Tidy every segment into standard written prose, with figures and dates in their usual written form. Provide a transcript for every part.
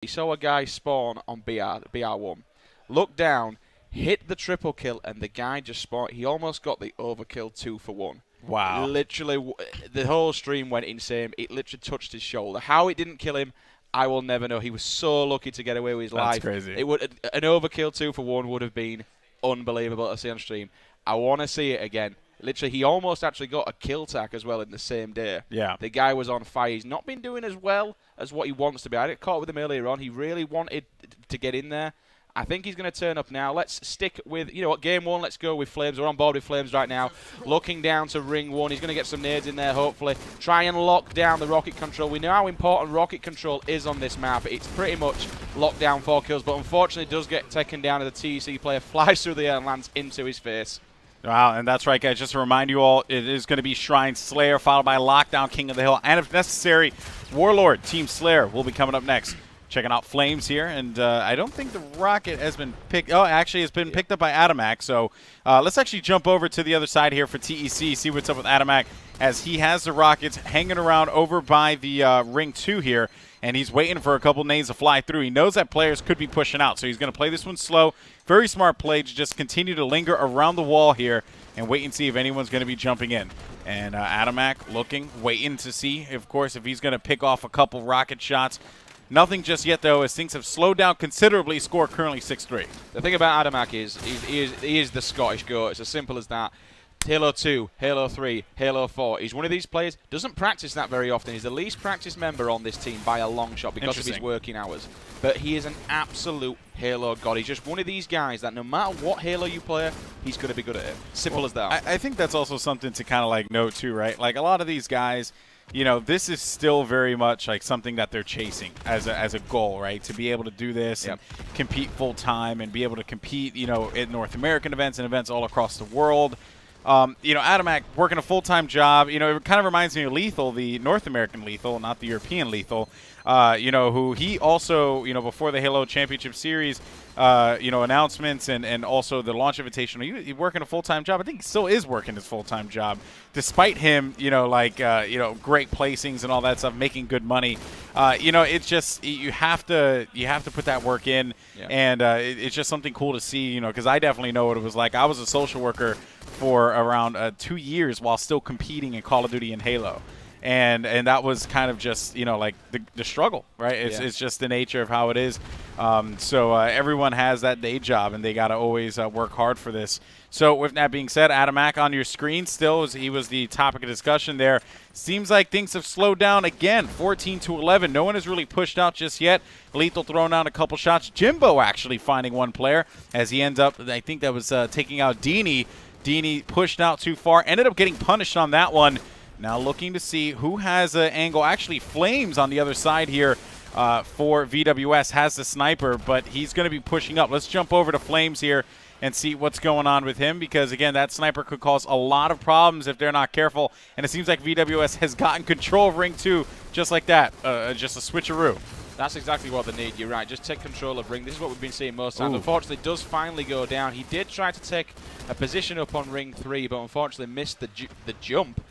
He saw a guy spawn on BR1, looked down, hit the triple kill, and the guy just spawned. He almost got the overkill 2-for-1. Wow. Literally, the whole stream went insane. It literally touched his shoulder. How it didn't kill him, I will never know. He was so lucky to get away with his life. That's crazy. An overkill 2-for-1 would have been unbelievable to see on stream. I want to see it again. Literally, he almost actually got a kill tack as well in the same day. Yeah. The guy was on fire. He's not been doing as well as what he wants to be. I got caught with him earlier on. He really wanted to get in there. I think he's going to turn up now. Let's stick with, you know what, game one, let's go with Flames. We're on board with Flames right now. Looking down to ring one. He's going to get some nades in there, hopefully. Try and lock down the rocket control. We know how important rocket control is on this map. It's pretty much locked down 4 kills, but unfortunately does get taken down as the TEC player flies through the air and lands into his face. Wow, and that's right, guys. Just to remind you all, it is going to be Shrine Slayer, followed by Lockdown King of the Hill, and if necessary, Warlord Team Slayer will be coming up next. Checking out Flames here, and I don't think the rocket has been picked. Oh, actually, it's been picked up by Adamak. So let's actually jump over to the other side here for TEC, see what's up with Adamak, as he has the rockets hanging around over by the ring 2 here, and he's waiting for a couple nades to fly through. He knows that players could be pushing out, so he's going to play this one slow. Very smart play to just continue to linger around the wall here and wait and see if anyone's going to be jumping in. And Adamak looking, waiting to see, of course, if he's going to pick off a couple rocket shots. Nothing just yet, though, as things have slowed down considerably. Score currently 6-3. The thing about Adamak is he is the Scottish GOAT. It's as simple as that. Halo 2, Halo 3, Halo 4. He's one of these players, doesn't practice that very often. He's the least practiced member on this team by a long shot because of his working hours. But he is an absolute Halo god. He's just one of these guys that no matter what Halo you play, he's going to be good at it. Simple as that. I think that's also something to kind of like note, too, right? Like a lot of these guys, you know, this is still very much like something that they're chasing as a goal, right? To be able to do this and compete full time and be able to compete, you know, in North American events and events all across the world. You know, Adamak working a full-time job. You know, it kind of reminds me of Lethal, the North American Lethal, not the European Lethal. You know, who he also, you know, before the Halo Championship Series, you know, announcements and also the launch invitation, he working a full-time job. I think he still is working his full-time job, despite him, you know, like, you know, great placings and all that stuff, making good money. You know, it's just you have to put that work in, and it's just something cool to see, you know, because I definitely know what it was like. I was a social worker for around 2 years while still competing in Call of Duty and Halo. And that was kind of just, you know, like the struggle, right? It's just the nature of how it is. So everyone has that day job, and they got to always work hard for this. So with that being said, Adamak on your screen still, he was the topic of discussion there. Seems like things have slowed down again, 14-11. No one has really pushed out just yet. Lethal throwing out a couple shots. Jimbo actually finding one player as he ends up, I think that was taking out Dini. Dini pushed out too far, ended up getting punished on that one. Now looking to see who has an angle. Actually, Flames on the other side here for VWS has the sniper, but he's going to be pushing up. Let's jump over to Flames here and see what's going on with him, because, again, that sniper could cause a lot of problems if they're not careful. And it seems like VWS has gotten control of Ring 2 just like that, just a switcheroo. That's exactly what they need. You're right. Just take control of Ring. This is what we've been seeing most times. Unfortunately, it does finally go down. He did try to take a position up on Ring 3, but unfortunately missed the jump.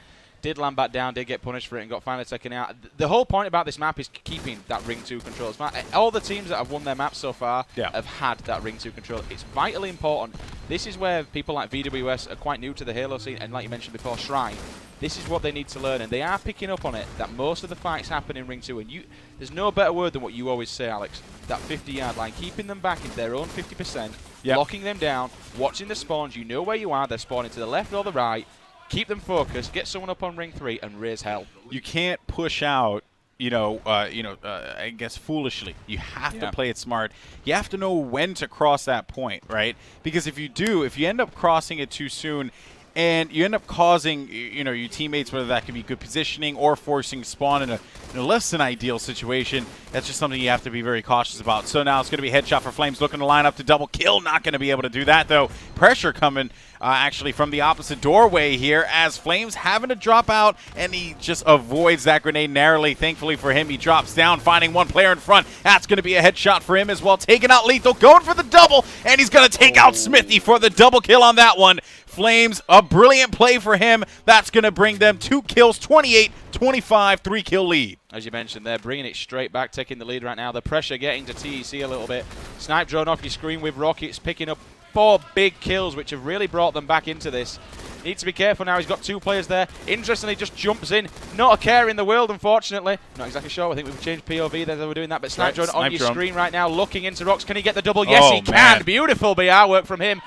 Did land back down, did get punished for it, and got finally taken out. The whole point about this map is keeping that Ring 2 control. All the teams that have won their maps so far have had that Ring 2 control. It's vitally important. This is where people like VWS are quite new to the Halo scene, and like you mentioned before, Shrine. This is what they need to learn, and they are picking up on it, that most of the fights happen in Ring 2. And there's no better word than what you always say, Alex, that 50-yard line, keeping them back in their own 50%, locking them down, watching the spawns. You know where you are. They're spawning to the left or the right. Keep them focused, get someone up on Ring 3, and raise hell. You can't push out, I guess foolishly. You have to play it smart. You have to know when to cross that point, right? Because if you end up crossing it too soon, and you end up causing, your teammates, whether that can be good positioning or forcing spawn in a less than ideal situation, that's just something you have to be very cautious about. So now it's going to be headshot for Flames, looking to line up to double kill. Not going to be able to do that, though. Pressure coming actually from the opposite doorway here as Flames having to drop out, and he just avoids that grenade narrowly. Thankfully for him, he drops down, finding one player in front. That's going to be a headshot for him as well. Taking out Lethal, going for the double, and he's going to take out Smithy for the double kill on that one. flames. A brilliant play for him. That's going to bring them 2 kills, 28-25, 3-kill lead. As you mentioned, they're bringing it straight back, taking the lead right now. The pressure getting to TEC a little bit. Snipe drone off your screen with Rockets, picking up 4 big kills, which have really brought them back into this. Needs to be careful now. He's got 2 players there. Interestingly, just jumps in. Not a care in the world, unfortunately. Not exactly sure. I think we've changed POV there. They were doing that. But Snipe drone on your screen right now, looking into Rocks. Can he get the double? Yes, he can. Beautiful BR work from him.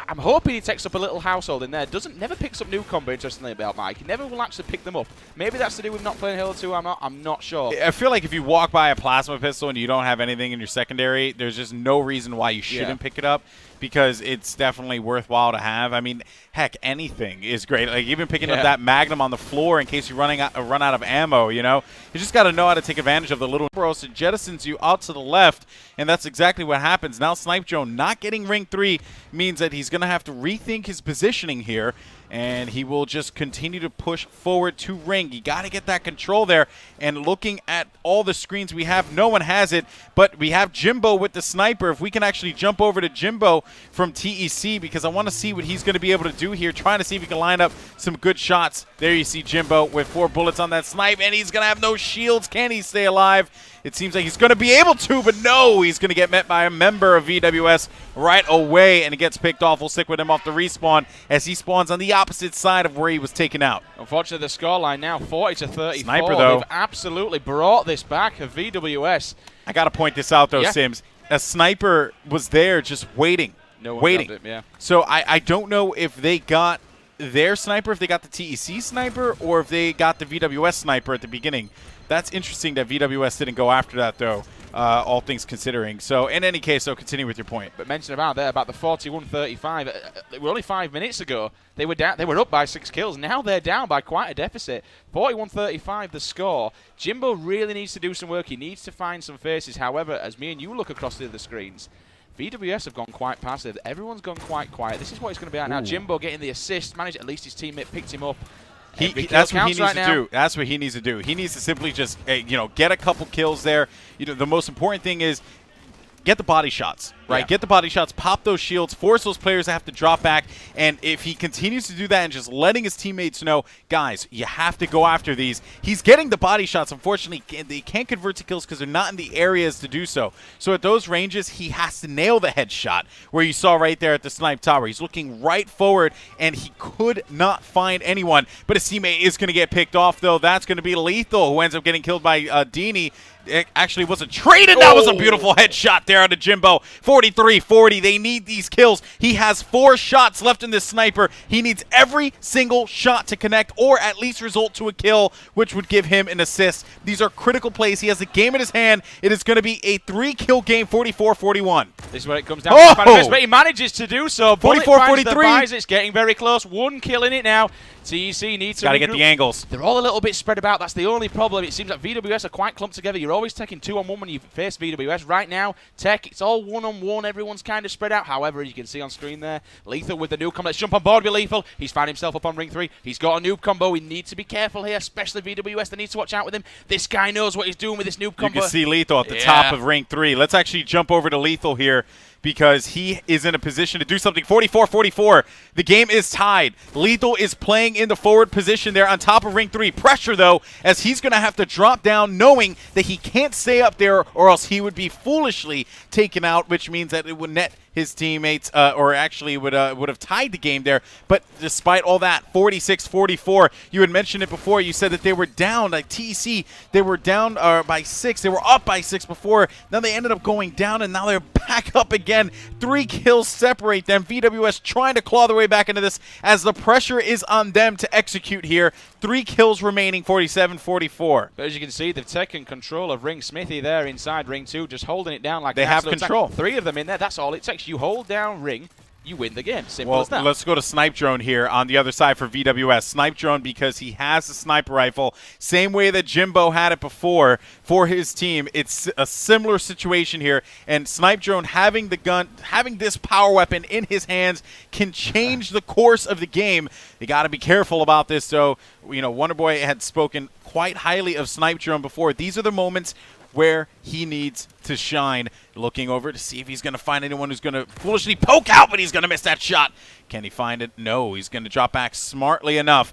I'm hoping he takes up a little household in there. Never picks up new combo, interestingly, about Mike. He never will actually pick them up. Maybe that's to do with not playing Halo 2. I'm not sure. I feel like if you walk by a plasma pistol and you don't have anything in your secondary, there's just no reason why you shouldn't pick it up, because it's definitely worthwhile to have. I mean, heck, anything is great. Like even picking up that Magnum on the floor in case you run out of ammo, you know? You just got to know how to take advantage of the little bros. It jettisons you out to the left, and that's exactly what happens. Now Snipe Drone not getting ring 3 means that he's going to have to rethink his positioning here, and he will just continue to push forward to ring. You got to get that control there, and looking at all the screens we have, no one has it, but we have Jimbo with the sniper. If we can actually jump over to Jimbo from TEC, because I want to see what he's going to be able to do here, trying to see if he can line up some good shots. There you see Jimbo with 4 bullets on that snipe, and he's going to have no shields. Can he stay alive? It seems like he's going to be able to, but no, he's going to get met by a member of VWS right away, and it gets picked off. We'll stick with him off the respawn as he spawns on the opposite side of where he was taken out. Unfortunately, the scoreline now 40-34. Sniper, though. They've absolutely brought this back of VWS. I got to point this out, though, Sims. A sniper was there just waiting. No one waiting. Him, yeah. So I don't know if they got their sniper, if they got the TEC sniper, or if they got the VWS sniper at the beginning. That's interesting that VWS didn't go after that, though, all things considering. So, in any case, continue with your point. But mention about the 41-35. We're only 5 minutes ago. They were down. They were up by 6 kills. Now they're down by quite a deficit. 41-35 the score. Jimbo really needs to do some work. He needs to find some faces. However, as me and you look across the other screens, VWS have gone quite passive. Everyone's gone quite quiet. This is what it's going to be at now. Jimbo getting the assist, managed at least his teammate picked him up. That's what he needs to do. That's what he needs to do. He needs to simply just, get a couple kills there. The most important thing is get the body shots, right? Yeah. Get the body shots, pop those shields, force those players to have to drop back. And if he continues to do that and just letting his teammates know, guys, you have to go after these. He's getting the body shots. Unfortunately, they can't convert to kills because they're not in the areas to do so. So at those ranges, he has to nail the headshot, where you saw right there at the snipe tower. He's looking right forward, and he could not find anyone. But his teammate is going to get picked off, though. That's going to be Lethal, who ends up getting killed by Dini. It actually wasn't traded. That was a beautiful headshot there on the Jimbo. 43-40. They need these kills. He has 4 shots left in this sniper. He needs every single shot to connect or at least result to a kill, which would give him an assist. These are critical plays. He has the game in his hand. It is going to be a 3-kill game, 44-41. This is where it comes down to, but he manages to do so. 44-43. It's getting very close. 1 kill in it now. TEC needs to got to get the angles. They're all a little bit spread about. That's the only problem. It seems like VWS are quite clumped together. You're always taking 2-on-1 when you face VWS. Right now, TEC, it's all 1-on-1. Everyone's kind of spread out. However, you can see on screen there, Lethal with the noob combo. Let's jump on board with Lethal. He's found himself up on ring 3. He's got a noob combo. We need to be careful here, especially VWS. They need to watch out with him. This guy knows what he's doing with this noob combo. You can see Lethal at the top of ring 3. Let's actually jump over to Lethal here, because he is in a position to do something. 44-44. The game is tied. Lethal is playing in the forward position there on top of ring 3. Pressure, though, as he's going to have to drop down, knowing that he can't stay up there or else he would be foolishly taken out, which means that it would net his teammates, or actually would have tied the game there. But despite all that, 46-44. You had mentioned it before. You said that they were down, like TEC, they were down by 6. They were up by 6 before. Now they ended up going down, and now they're back up again. 3 kills separate them. VWS trying to claw their way back into this as the pressure is on them to execute here. 3 kills remaining, 47-44. But as you can see, they've taken control of ring. Smithy there inside ring 2, just holding it down like they have control. 3 of them in there. That's all it takes. You hold down ring, you win the game. Simple as that. Let's go to Snipe Drone here on the other side for VWS. Snipe Drone, because he has a sniper rifle, same way that Jimbo had it before for his team. It's a similar situation here, and Snipe Drone having the gun, having this power weapon in his hands can change the course of the game. You got to be careful about this, though. Wonderboy had spoken quite highly of Snipe Drone before. These are the moments where he needs to shine. Looking over to see if he's going to find anyone who's going to foolishly poke out, but he's going to miss that shot. Can he find it? No, he's going to drop back smartly enough,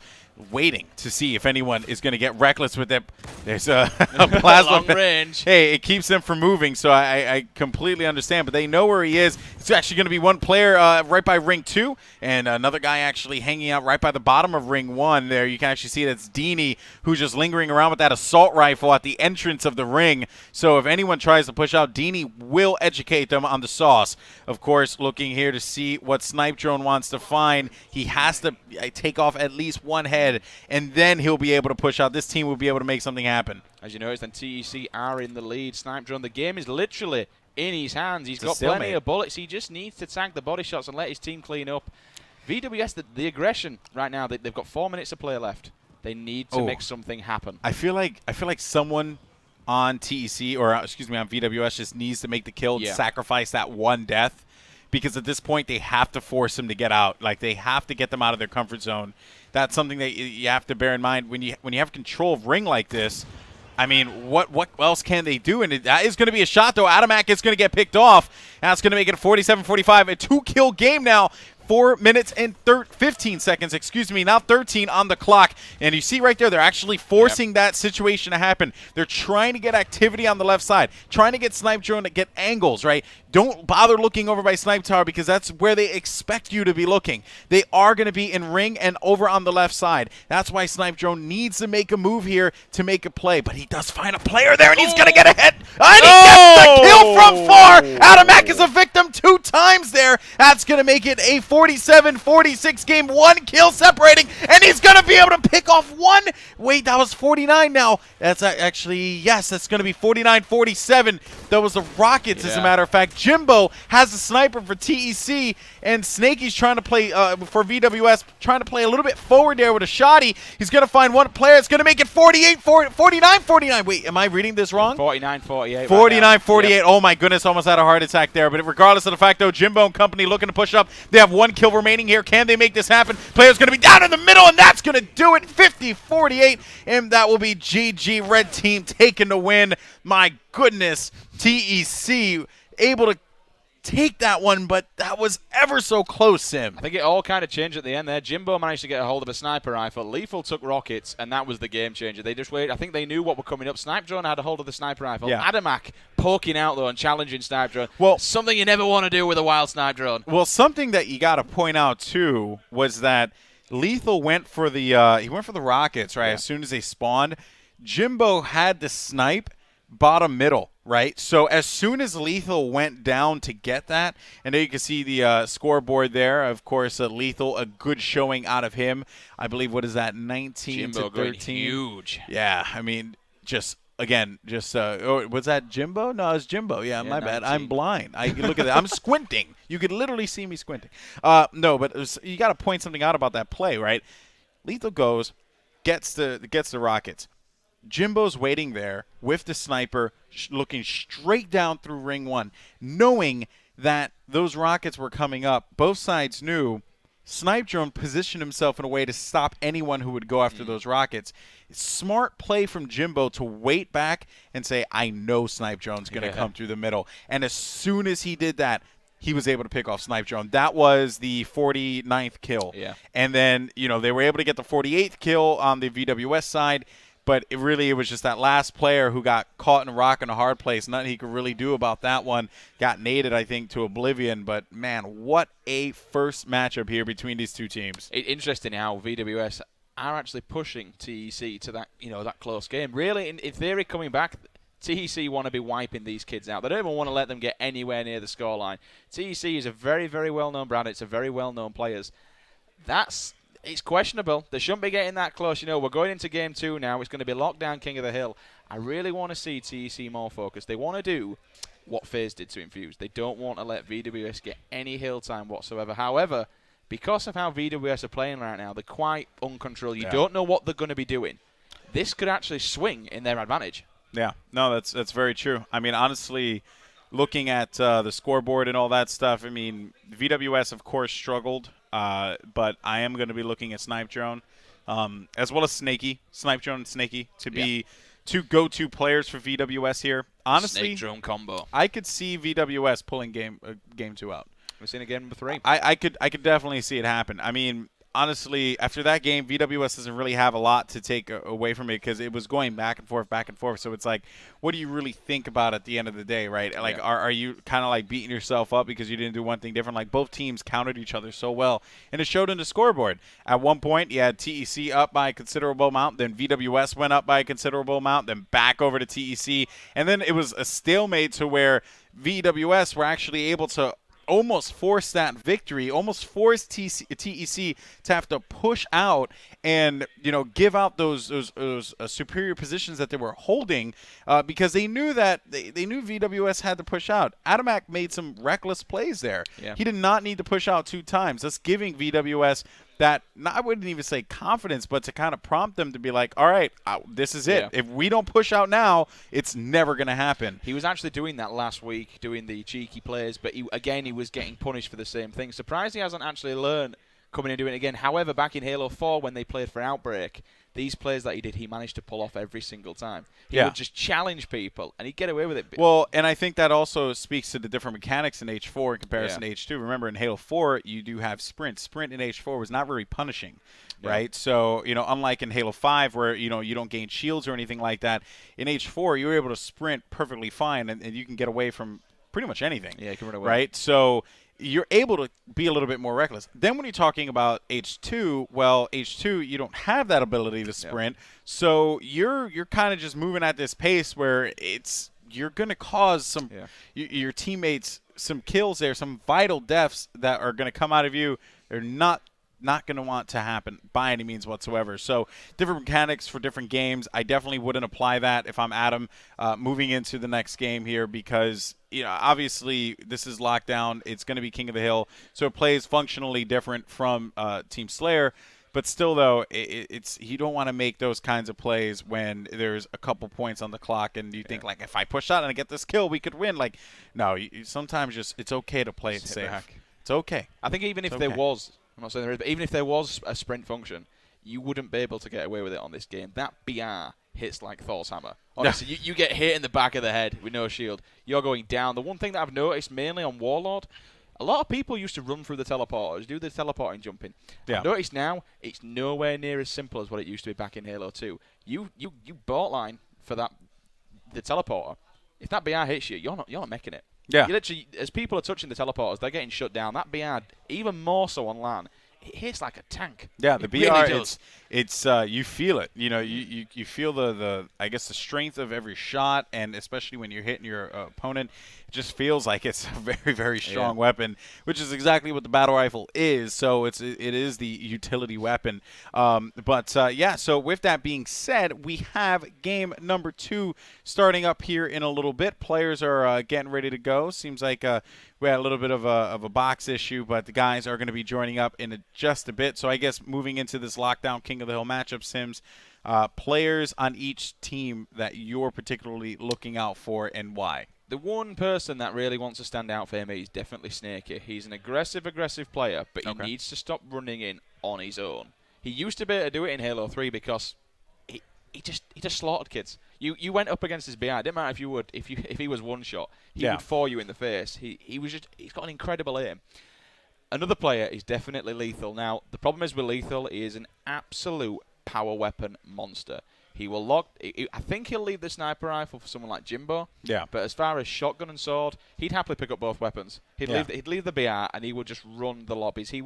waiting to see if anyone is going to get reckless with it. There's a plasma long range. Hey, it keeps them from moving, so I completely understand. But they know where he is. It's actually going to be one player right by ring 2, and another guy actually hanging out right by the bottom of ring 1. There, you can actually see that's Dini, who's just lingering around with that assault rifle at the entrance of the ring. So if anyone tries to push out, Dini will educate them on the sauce. Of course, looking here to see what Snipe Drone wants to find. He has to take off at least one head, and then he'll be able to push out. This team will be able to make something happen. As you notice, then TEC are in the lead. Snipe Drone, the game is literally in his hands. He's got plenty of bullets. He just needs to tag the body shots and let his team clean up. VWS, the aggression right now, they've got 4 minutes of play left. They need to make something happen. I feel like someone on TEC, or excuse me, on VWS just needs to make the kill and sacrifice that one death, because at this point they have to force them to get out. Like, they have to get them out of their comfort zone. That's something that you have to bear in mind when you have control of ring like this. I mean, what else can they do? And that is going to be a shot, though. Adamak is going to get picked off. That's going to make it a 47-45, a 2-kill game now. 4 minutes and 15 seconds, excuse me, now 13 on the clock. And you see right there, they're actually forcing that situation to happen. They're trying to get activity on the left side, trying to get Snipe Drone to get angles, right? Don't bother looking over by Snipe Tower, because that's where they expect you to be looking. They are going to be in ring and over on the left side. That's why Snipe Drone needs to make a move here to make a play. But he does find a player there, and he's going to get a hit. And he gets the kill from far. Adamak is a victim 2 times there. That's going to make it a 47-46 game, 1 kill separating, and he's going to be able to pick off one. Wait, that was 49 now. That's actually, yes, that's going to be 49-47. That was the Rockets, as a matter of fact. Jimbo has a sniper for TEC, and Snakey's trying to play for VWS, trying to play a little bit forward there with a shotty. He's going to find one player. It's going to make it 49-49. Wait, am I reading this wrong? 49-48. 49-48. Yep. Oh, my goodness, almost had a heart attack there. But regardless of the fact, though, Jimbo and company looking to push up. They have 1 kill remaining here. Can they make this happen? Player's going to be down in the middle, and that's going to do it. 50-48, and that will be GG. Red team taking the win. My goodness, TEC able to take that one, but that was ever so close, Sim. I think it all kind of changed at the end there. Jimbo managed to get a hold of a sniper rifle. Lethal took rockets, and that was the game changer. They just waited. I think they knew what were coming up. Snipe Drone had a hold of the sniper rifle. Yeah. Adamak poking out, though, and challenging Snipe Drone. Well, something you never want to do with a wild Snipe Drone. Well, something that you got to point out, too, was that Lethal went for the rockets, right, as soon as they spawned. Jimbo had the snipe bottom middle, right? So as soon as Lethal went down to get that, and there you can see the scoreboard there. Of course, Lethal, a good showing out of him. I believe, what is that, 19-13? Huge. Yeah, I mean, was that Jimbo? No, it was Jimbo. Yeah, my 19. Bad. I'm blind. I look at that. I'm squinting. You could literally see me squinting. No, but you got to point something out about that play, right? Lethal goes, gets the rockets. Jimbo's waiting there with the sniper, looking straight down through ring 1, knowing that those rockets were coming up. Both sides knew. Snipe Drone positioned himself in a way to stop anyone who would go after those rockets. Smart play from Jimbo to wait back and say, I know Snipe Drone's going to come through the middle. And as soon as he did that, he was able to pick off Snipe Drone. That was the 49th kill. Yeah. And then, they were able to get the 48th kill on the VWS side. But it was just that last player who got caught in a rock in a hard place. Nothing he could really do about that one. Got naded, I think, to oblivion. But, man, what a first matchup here between these two teams. Interesting how VWS are actually pushing TEC to that, that close game. Really, in theory, coming back, TEC want to be wiping these kids out. They don't even want to let them get anywhere near the scoreline. TEC is a very, very well-known brand. It's a very well-known players. It's questionable. They shouldn't be getting that close. We're going into game 2 now. It's going to be lockdown King of the Hill. I really want to see TEC more focused. They want to do what FaZe did to Infuse. They don't want to let VWS get any hill time whatsoever. However, because of how VWS are playing right now, they're quite uncontrolled. You don't know what they're going to be doing. This could actually swing in their advantage. Yeah, no, that's very true. I mean, honestly, looking at the scoreboard and all that stuff, I mean, VWS, of course, struggled. But I am going to be looking at Snipe Drone, as well as Snakey, Snipe Drone and Snakey, to be two go-to players for VWS here. honestly, snake drone combo. I could see VWS pulling game 2 out. We've seen it game number 3. I could definitely see it happen. I mean, honestly, after that game, VWS doesn't really have a lot to take away from it because it was going back and forth. So it's like, what do you really think about at the end of the day, right? Like, are you kind of like beating yourself up because you didn't do one thing different? Like, both teams countered each other so well, and it showed in the scoreboard. At one point, you had TEC up by a considerable amount, then VWS went up by a considerable amount, then back over to TEC, and then it was a stalemate to where VWS were actually able to almost force that victory, almost forced TEC to have to push out and, you know, give out those superior positions that they were holding because they knew that they knew VWS had to push out. Adamak made some reckless plays there. Yeah. He did not need to push out 2 times. That's giving VWS that, I wouldn't even say confidence, but to kind of prompt them to be like, all right, this is it. Yeah. If we don't push out now, it's never going to happen. He was actually doing that last week, doing the cheeky plays, but he was getting punished for the same thing. Surprised he hasn't actually learned coming and doing it again. However, back in Halo 4 when they played for Outbreak, these plays that he did, he managed to pull off every single time. He would just challenge people, and he'd get away with it. Well, and I think that also speaks to the different mechanics in H4 in comparison to H2. Remember, in Halo 4, you do have sprint. Sprint in H4 was not very punishing, right? So, you know, unlike in Halo 5 where, you know, you don't gain shields or anything like that, in H4, you were able to sprint perfectly fine, and you can get away from pretty much anything. Yeah, you can run away. Right? So you're able to be a little bit more reckless. Then when you're talking about H2, well, H2, you don't have that ability to sprint. So you're kind of just moving at this pace where you're going to cause some your teammates some kills there, some vital deaths that are going to come out of you. They're not going to want to happen by any means whatsoever. So different mechanics for different games. I definitely wouldn't apply that if I'm Adam moving into the next game here because, you know, obviously this is lockdown. It's going to be King of the Hill, so it plays functionally different from Team Slayer. But still, though, it's you don't want to make those kinds of plays when there's a couple points on the clock and you think, like, if I push out and I get this kill, we could win. Like, no, sometimes it's okay to play it safe. It's okay. I think even if there was, I'm not saying there is, but even if there was a sprint function, you wouldn't be able to get away with it on this game. That BR hits like Thor's hammer. Honestly, you get hit in the back of the head with no shield. You're going down. The one thing that I've noticed mainly on Warlord, a lot of people used to run through the teleporters, do the teleporting jumping. Yeah. I've noticed now it's nowhere near as simple as what it used to be back in Halo 2. You bot line for the teleporter. If that BR hits you, you're not making it. Yeah. You literally, as people are touching the teleporters, they're getting shut down. That BR, even more so on LAN, it hits like a tank. Yeah, the it BR, really it's you feel it. You know, you feel the I guess the strength of every shot, and especially when you're hitting your opponent, it just feels like it's a very, very strong weapon, which is exactly what the battle rifle is. So it is the utility weapon. Yeah. So with that being said, we have game number 2 starting up here in a little bit. Players are getting ready to go. Seems like we had a little bit of a box issue, but the guys are going to be joining up in just a bit. So I guess moving into this lockdown King of the Hill matchup, Sims, players on each team that you're particularly looking out for and why. The one person that really wants to stand out for me is definitely Snakey. He's an aggressive player, but he needs to stop running in on his own. He used to be able to do it in Halo 3 because he just slaughtered kids. You went up against his BR. It didn't matter if he was one shot. He would for you in the face. He's got an incredible aim. Another player is definitely Lethal. Now, the problem is with Lethal, he is an absolute power weapon monster. He will lock. I think he'll leave the sniper rifle for someone like Jimbo. Yeah. But as far as shotgun and sword, he'd happily pick up both weapons. He'd leave the BR and he would just run the lobbies. He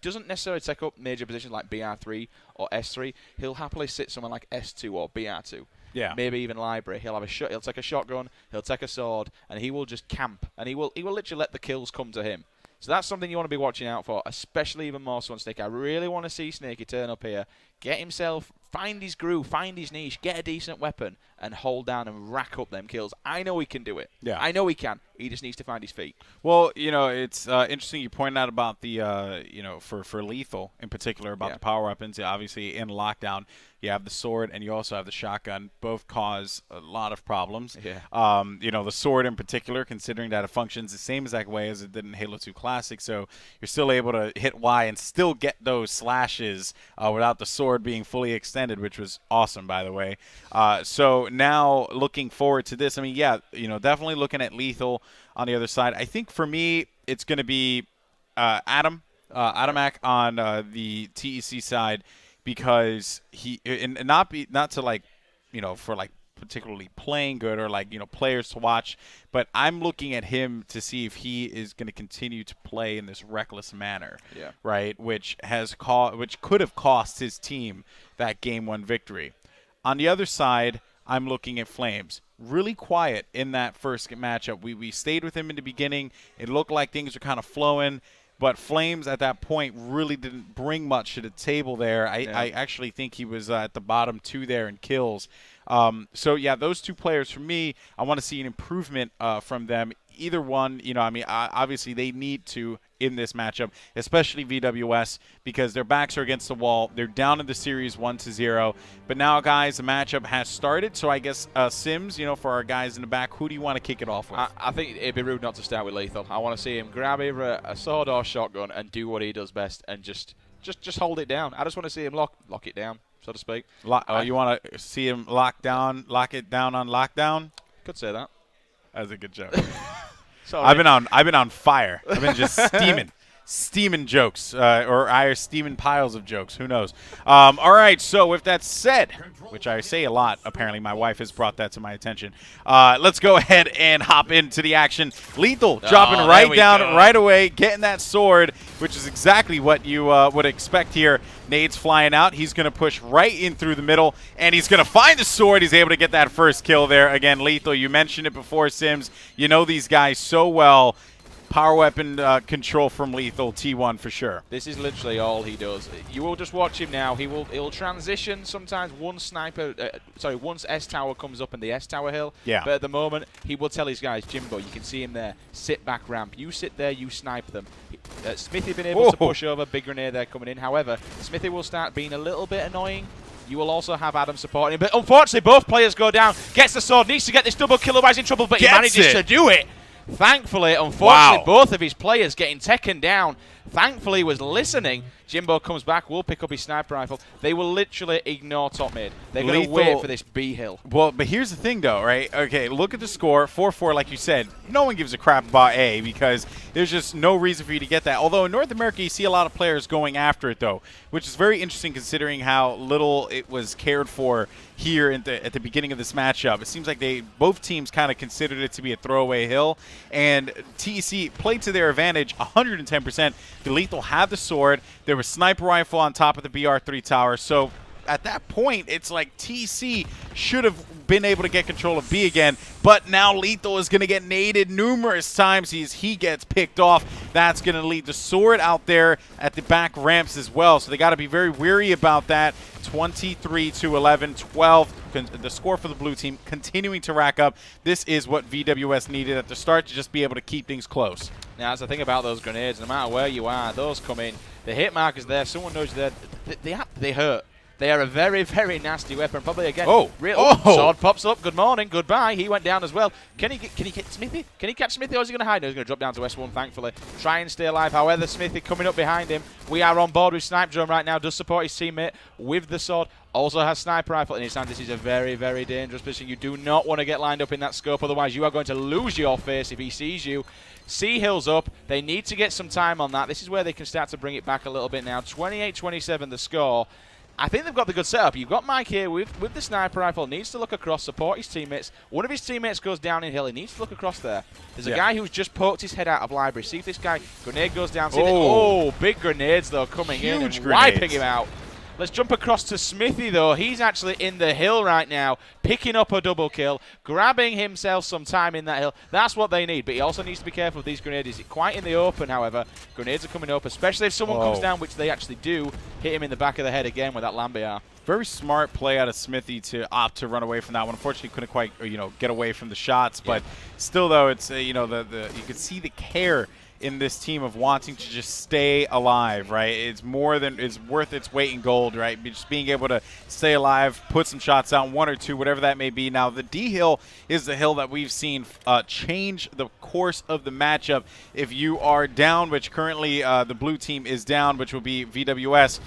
doesn't necessarily take up major positions like BR3 or S3. He'll happily sit somewhere like S2 or BR2. Yeah. Maybe even library. He'll take a shotgun. He'll take a sword, and he will just camp. And he will literally let the kills come to him. So that's something you want to be watching out for, especially even more so on Snake. I really want to see Snakey turn up here, get himself, find his groove, find his niche, get a decent weapon, and hold down and rack up them kills. I know he can do it. Yeah. I know he can. He just needs to find his feet. Well, you know, it's interesting you pointed out about the, you know, for Lethal in particular, about the power weapons. Obviously, in lockdown, you have the sword and you also have the shotgun. Both cause a lot of problems. Yeah. You know, the sword in particular, considering that it functions the same exact way as it did in Halo 2 Classic, so you're still able to hit Y and still get those slashes without the sword. sword being fully extended, which was awesome, by the way. So now looking forward to this. I mean, yeah, definitely looking at Lethal on the other side. I think for me, it's going to be Adamak on the TEC side, because he and not to like, for like particularly playing good or like players to watch, but I'm looking at him to see if he is going to continue to play in this reckless manner, right? Which could have cost his team that game 1 victory. On the other side, I'm looking at Flames. Really quiet in that first matchup. We stayed with him in the beginning. It looked like things were kind of flowing. But Flames at that point really didn't bring much to the table there. I actually think he was at the bottom 2 there in kills. So, yeah, those 2 players for me, I want to see an improvement from them. Either one, obviously they need to in this matchup, especially VWS, because their backs are against the wall. They're down in the series 1-0. But now, guys, the matchup has started. So I guess Sims, for our guys in the back, who do you want to kick it off with? I think it'd be rude not to start with Lethal. I want to see him grab either a sword or shotgun and do what he does best and just hold it down. I just want to see him lock it down, so to speak. You want to see him lock it down on lockdown? Could say that. That's a good joke. Sorry. I've been on fire. I've been just steaming jokes, or steaming piles of jokes. Who knows? All right. So with that said, which I say a lot, apparently my wife has brought that to my attention. Let's go ahead and hop into the action. Lethal dropping right down right away, getting that sword, which is exactly what you would expect here. Nade's flying out. He's going to push right in through the middle, and he's going to find the sword. He's able to get that first kill there. Again, Lethal, you mentioned it before, Sims. You know these guys so well. Power weapon control from Lethal, T1 for sure. This is literally all he does. You will just watch him now. He'll transition sometimes. Once S tower comes up in the S tower hill. Yeah. But at the moment, he will tell his guys, Jimbo, you can see him there. Sit back ramp. You sit there. You snipe them. Smithy been able to push over. Big grenade there coming in. However, Smithy will start being a little bit annoying. You will also have Adam supporting him. But unfortunately, both players go down. Gets the sword. Needs to get this double kill, otherwise in trouble. But he manages to do it. Thankfully, unfortunately, both of his players getting taken down. Thankfully, was listening. Jimbo comes back, will pick up his sniper rifle. They will literally ignore top mid. They're going to wait for this B hill. Well, but here's the thing, though, right? Okay, look at the score, 4-4, like you said. No one gives a crap about A because there's just no reason for you to get that. Although in North America, you see a lot of players going after it, though, which is very interesting considering how little it was cared for here at the beginning of this matchup. It seems like both teams kind of considered it to be a throwaway hill, and TEC played to their advantage 110%. The Lethal have the sword. There was sniper rifle on top of the BR3 tower. So at that point, it's like TC should have been able to get control of B again, but now Lethal is going to get naded numerous times. He gets picked off. That's going to lead the sword out there at the back ramps as well. So they got to be very wary about that. 23-11, 12. The score for the blue team continuing to rack up. This is what VWS needed at the start to just be able to keep things close. Now, that's the thing about those grenades. No matter where you are, those come in. The hit marker's there. Someone knows they're there. They hurt. They are a very, very nasty weapon. Probably again. Sword pops up. Good morning. Goodbye. He went down as well. Can he get Smithy? Can he catch Smithy, or is he going to hide? No, he's going to drop down to S1. Thankfully, try and stay alive. However, Smithy coming up behind him. We are on board with Snipe Drone right now. Does support his teammate with the sword. Also has sniper rifle in his hand. This is a very, very dangerous position. You do not want to get lined up in that scope. Otherwise, you are going to lose your face if he sees you. C Hill's up. They need to get some time on that. This is where they can start to bring it back a little bit now. 28-27 the score. I think they've got the good setup. You've got Mike here with the sniper rifle. Needs to look across, support his teammates. One of his teammates goes down in hill. He needs to look across there. There's a guy who's just poked his head out of library. See if this guy, grenade goes down. Big grenades, though, coming in and wiping him out. Let's jump across to Smithy, though. He's actually in the hill right now, picking up a double kill, grabbing himself some time in that hill. That's what they need, but he also needs to be careful of these grenades. He's quite in the open, however. Grenades are coming up, especially if someone comes down, which they actually do, hit him in the back of the head again with that Lambiar. Very smart play out of Smithy to opt to run away from that one. Unfortunately, couldn't quite get away from the shots, but still, though, it's you could see the care in this team of wanting to just stay alive, right? It's worth its weight in gold, right? Just being able to stay alive, put some shots out, one or two, whatever that may be. Now, the D hill is the hill that we've seen change the course of the matchup. If you are down, which currently the blue team is down, which will be VWS,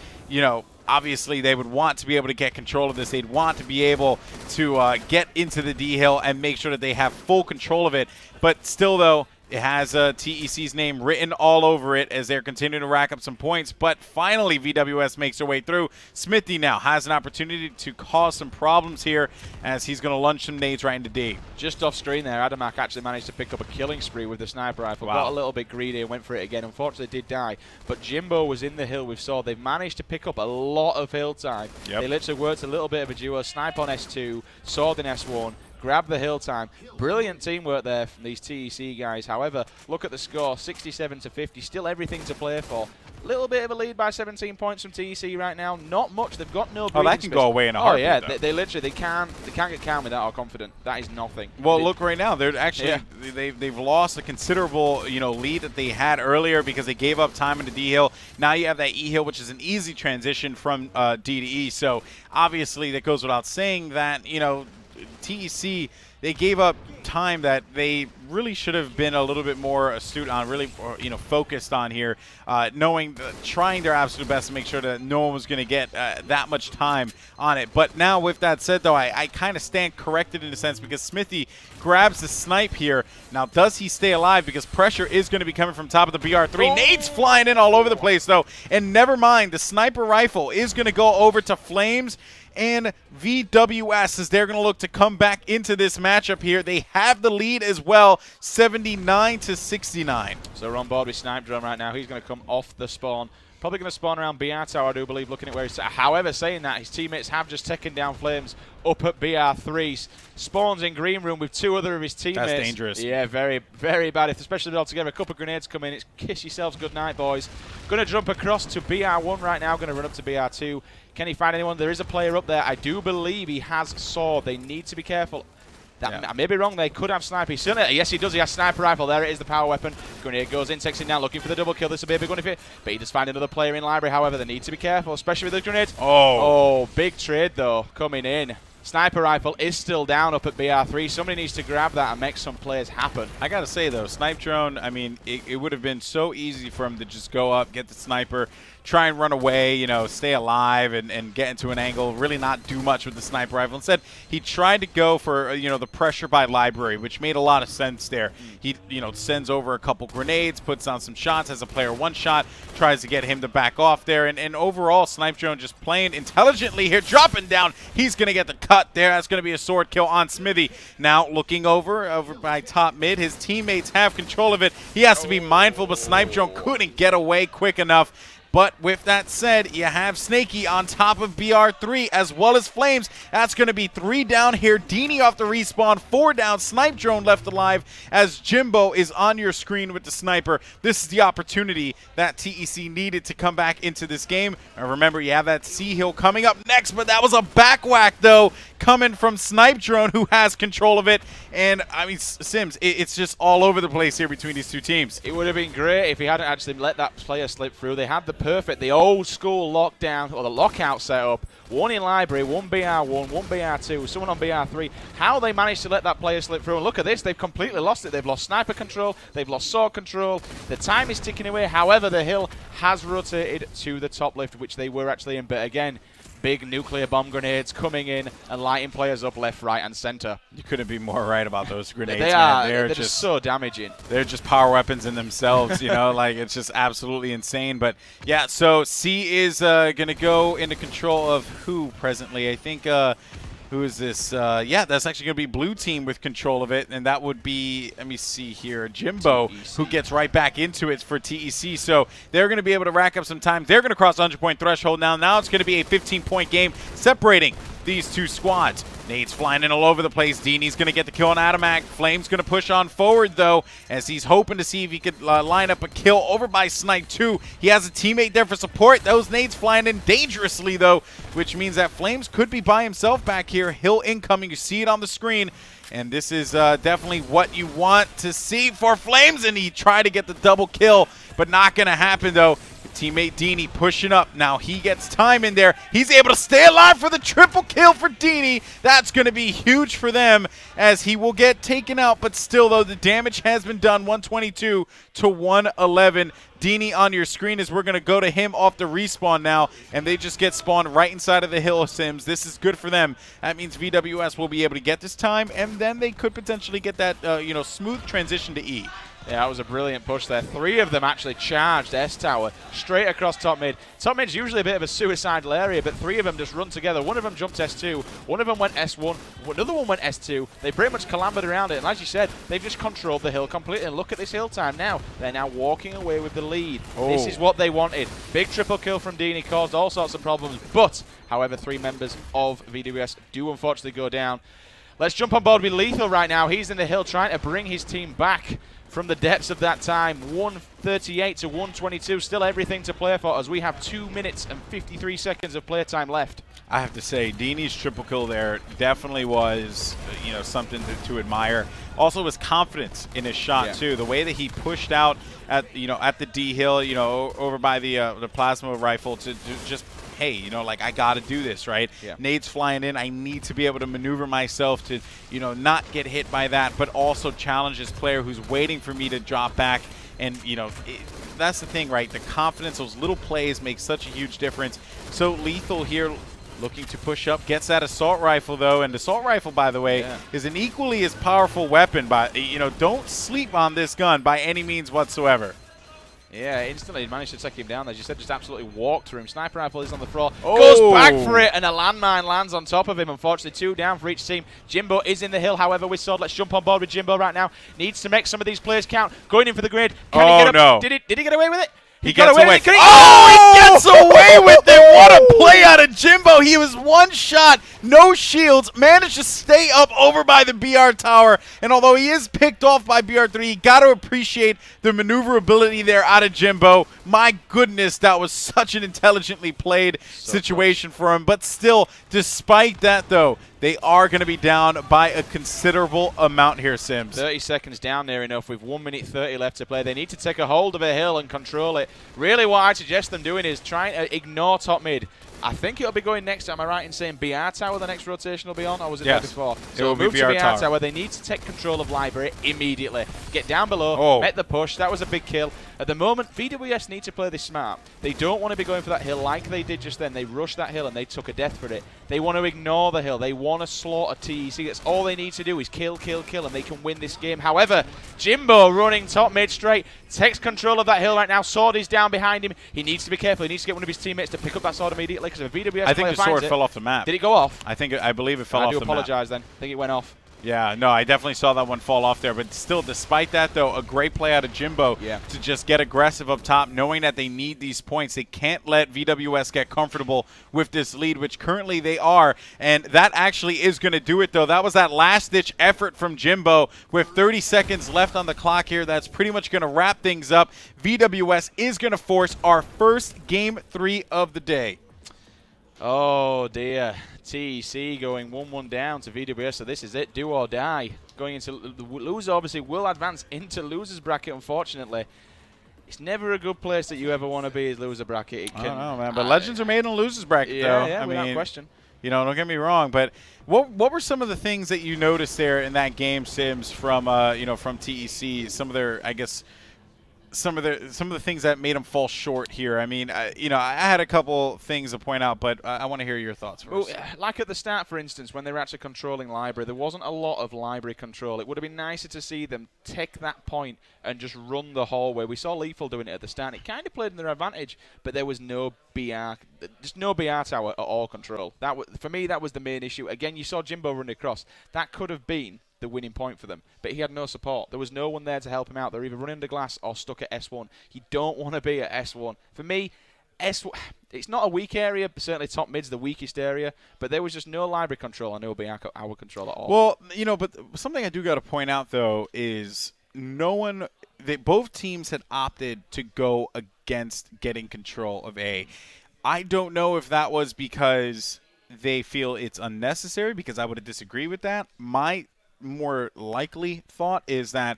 obviously they would want to be able to get control of this. They'd want to be able to get into the D hill and make sure that they have full control of it. But still, though, it has TEC's name written all over it as they're continuing to rack up some points. But finally, VWS makes their way through. Smithy now has an opportunity to cause some problems here as he's going to lunge some nades right into D. Just off screen there, Adamak actually managed to pick up a killing spree with the sniper rifle. Wow. Got a little bit greedy and went for it again. Unfortunately, did die. But Jimbo was in the hill with Sword. They've managed to pick up a lot of hill time. Yep. They literally worked a little bit of a duo. Snipe on S2, Sword in S1. Grab the hill time. Brilliant teamwork there from these TEC guys. However, look at the score, 67-50. Still everything to play for. Little bit of a lead by 17 points from TEC right now. Not much. They've got no. Oh, that can go away in a heartbeat. Oh yeah, though. they literally can't get calm without our confident. That is nothing. Well, look right now. They're actually they've lost a considerable lead that they had earlier because they gave up time in the D hill. Now you have that E hill, which is an easy transition from D to E. So obviously that goes without saying that TEC, they gave up time that they really should have been a little bit more astute on, really focused on here, trying their absolute best to make sure that no one was going to get that much time on it. But now with that said, though, I kind of stand corrected in a sense because Smithy grabs the snipe here. Now, does he stay alive? Because pressure is going to be coming from top of the BR3. Nades flying in all over the place, though. And never mind, the sniper rifle is going to go over to Flames. And VWS, as they're going to look to come back into this matchup here. They have the lead as well, 79-69. So we're on board with Snipe Drone right now. He's going to come off the spawn. Probably going to spawn around BR Tower, I do believe, looking at where he's at. However, saying that, his teammates have just taken down Flames up at BR3. Spawns in green room with two other of his teammates. That's dangerous. Yeah, very, very bad. Especially all together. A couple of grenades come in. It's kiss yourselves good night, boys. Going to jump across to BR1 right now. Going to run up to BR2. Can he find anyone? There is a player up there. I do believe he has Sword. They need to be careful. I may be wrong. They could have sniper. Yes, he does. He has sniper rifle. There it is, the power weapon. Grenade goes in, takes it down, looking for the double kill. This will be a big one if it. But he does find another player in library. However, they need to be careful, especially with the grenades. Oh, big trade though coming in. Sniper rifle is still down up at BR3. Somebody needs to grab that and make some plays happen. I got to say, though, Snipe Drone, I mean, it would have been so easy for him to just go up, get the sniper, try and run away, stay alive and get into an angle, really not do much with the sniper rifle. Instead, he tried to go for, the pressure by library, which made a lot of sense there. He, sends over a couple grenades, puts on some shots, has a player one shot, tries to get him to back off there. And overall, Snipe Drone just playing intelligently here, dropping down. He's going to get the cut there. That's going to be a sword kill on Smithy. Now, looking over by top mid, his teammates have control of it. He has to be mindful, but Snipe Drone couldn't get away quick enough. But with that said, you have Snakey on top of BR3 as well as Flames. That's going to be 3 down here. Deanie off the respawn, 4 down. Snipe Drone left alive as Jimbo is on your screen with the sniper. This is the opportunity that TEC needed to come back into this game. And remember, you have that C hill coming up next, but that was a back whack, though, coming from Snipe Drone, who has control of it. And, I mean, Sims, it's just all over the place here between these two teams. It would have been great if he hadn't actually let that player slip through. They had the old school lockdown, or the lockout setup. One in library, one BR1, one BR2, someone on BR3. How they managed to let that player slip through. And look at this, they've completely lost it. They've lost sniper control, they've lost sword control. The time is ticking away. However, the hill has rotated to the top lift, which they were actually in. But again, big nuclear bomb grenades coming in and lighting players up left, right, and center. You couldn't be more right about those grenades, They're just so damaging. They're just power weapons in themselves, like it's just absolutely insane. But yeah, so C is going to go into control of who presently? I think, who is this? Yeah, that's actually going to be blue team with control of it, and that would be, let me see here, Jimbo, who gets right back into it for TEC. So they're going to be able to rack up some time. They're going to cross the 100-point threshold now. Now it's going to be a 15-point game separating these two squads. Nades flying in all over the place. Deanie's going to get the kill on Adamak. Flame's going to push on forward, though, as he's hoping to see if he could line up a kill over by Snipe 2. He has a teammate there for support. Those nades flying in dangerously, though, which means that Flames could be by himself back here. Hill incoming. You see it on the screen. And this is definitely what you want to see for Flames. And he tried to get the double kill, but not going to happen, though. Teammate Dini pushing up. Now he gets time in there. He's able to stay alive for the triple kill for Dini. That's going to be huge for them as he will get taken out. But still, though, the damage has been done. 122 to 111. Dini on your screen as we're going to go to him off the respawn now. And they just get spawned right inside of the hill, Sims. This is good for them. That means VWS will be able to get this time. And then they could potentially get that, smooth transition to E. Yeah, that was a brilliant push there. 3 of them actually charged S-Tower straight across top mid. Top mid's usually a bit of a suicidal area, but 3 of them just run together. One of them jumped S2, one of them went S1, another one went S2. They pretty much calambered around it, and as you said, they've just controlled the hill completely. And look at this hill time now. They're now walking away with the lead. Oh. This is what they wanted. Big triple kill from Dini caused all sorts of problems, but, however, 3 members of VWS do unfortunately go down. Let's jump on board with Lethal right now. He's in the hill trying to bring his team back from the depths of that time. 138 to 122, still everything to play for as we have 2 minutes and 53 seconds of playtime left. I have to say, Dini's triple kill there definitely was, something to admire. Also, his confidence in his shot too. The way that he pushed out at, at the D hill, over by the plasma rifle to just, hey, I got to do this, right? Yeah. Nades flying in. I need to be able to maneuver myself to, not get hit by that, but also challenge this player who's waiting for me to drop back. And, that's the thing, right? The confidence, those little plays make such a huge difference. So Lethal here looking to push up, gets that assault rifle, though. And the assault rifle, by the way, is an equally as powerful weapon. But, don't sleep on this gun by any means whatsoever. Yeah, instantly managed to take him down. As you said, just absolutely walked through him. Sniper rifle is on the floor. Oh. Goes back for it, and a landmine lands on top of him. Unfortunately, 2 down for each team. Jimbo is in the hill, however, with Sword. Let's jump on board with Jimbo right now. Needs to make some of these players count. Going in for the grid. Can he get up? No. Did he get away with it? He gets away. He gets away with it. What a play out of Jimbo. He was one shot, no shields, managed to stay up over by the BR tower. And although he is picked off by BR3, you got to appreciate the maneuverability there out of Jimbo. My goodness, that was such an intelligently played situation for him. But still, despite that, though, they are going to be down by a considerable amount here, Sims. 30 seconds down near enough with 1 minute 30 left to play. They need to take a hold of a hill and control it. Really what I suggest them doing is trying to ignore top mid. I think it'll be going next. Am I right in saying BR Tower the next rotation will be on, or was it there before? So it will move be to BR BR Tower. They need to take control of Library immediately. Get down below, met the push. That was a big kill. At the moment, VWS need to play this smart. They don't want to be going for that hill like they did just then. They rushed that hill and they took a death for it. They want to ignore the hill. They want to slaughter TEC. That's all they need to do is kill, kill, kill, and they can win this game. However, Jimbo running top mid straight, takes control of that hill right now. Sword is down behind him. He needs to be careful. He needs to get one of his teammates to pick up that sword immediately because if a VWS I think the sword fell off the map. Did it go off? I believe it fell off the map. I do apologize then. I think it went off. Yeah, no, I definitely saw that one fall off there. But still, despite that, though, a great play out of Jimbo to just get aggressive up top, knowing that they need these points. They can't let VWS get comfortable with this lead, which currently they are. And that actually is going to do it, though. That was that last-ditch effort from Jimbo with 30 seconds left on the clock here. That's pretty much going to wrap things up. VWS is going to force our first Game 3 of the day. Oh, dear. TEC going 1-1 down to VWS, so this is it, do or die. Going into the loser, obviously, will advance into loser's bracket, unfortunately. It's never a good place that you ever want to be as loser bracket. It can, I don't know, man, but legends are made in loser's bracket, though. Yeah, without question. Don't get me wrong, but what were some of the things that you noticed there in that game, Sims, from from TEC? Some of their, I guess, some of the things that made them fall short here. I mean, I had a couple things to point out, but I want to hear your thoughts first. Well, like at the start, for instance, when they were actually controlling Library, there wasn't a lot of Library control. It would have been nicer to see them take that point and just run the hallway. We saw Lethal doing it at the start. It kind of played in their advantage, but there was no just no BR tower at all control. For me, that was the main issue. Again, you saw Jimbo run across. That could have been the winning point for them, but he had no support. There was no one there to help him out. They're either running under glass or stuck at S1. You don't want to be at S1. For me, S1, it's not a weak area, but certainly top mid's the weakest area, but there was just no Library control and no BR control at all. Well, but something I do got to point out, though, is both teams had opted to go against getting control of A. I don't know if that was because they feel it's unnecessary, because I would disagree with that. My more likely thought is that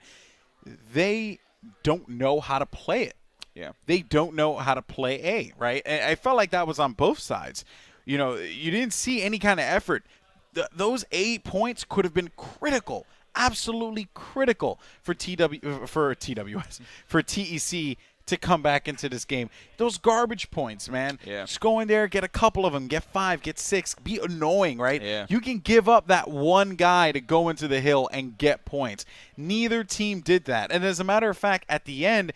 they don't know how to play it. Yeah. They don't know how to play A, right? And I felt like that was on both sides. You know, you didn't see any kind of effort. Those 8 points could have been critical, absolutely critical for TWS, for TEC to come back into this game. Those garbage points, man. Yeah. Just go in there, get a couple of them, get 5, get 6, be annoying, right? Yeah. You can give up that one guy to go into the hill and get points. Neither team did that. And as a matter of fact, at the end,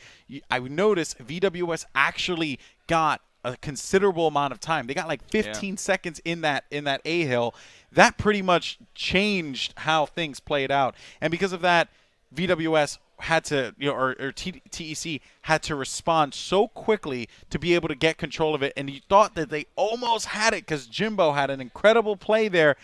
I would notice VWS actually got a considerable amount of time. They got like 15 seconds in that A hill. That pretty much changed how things played out. And because of that, VWS had to, or TEC had to respond so quickly to be able to get control of it. And you thought that they almost had it because Jimbo had an incredible play there.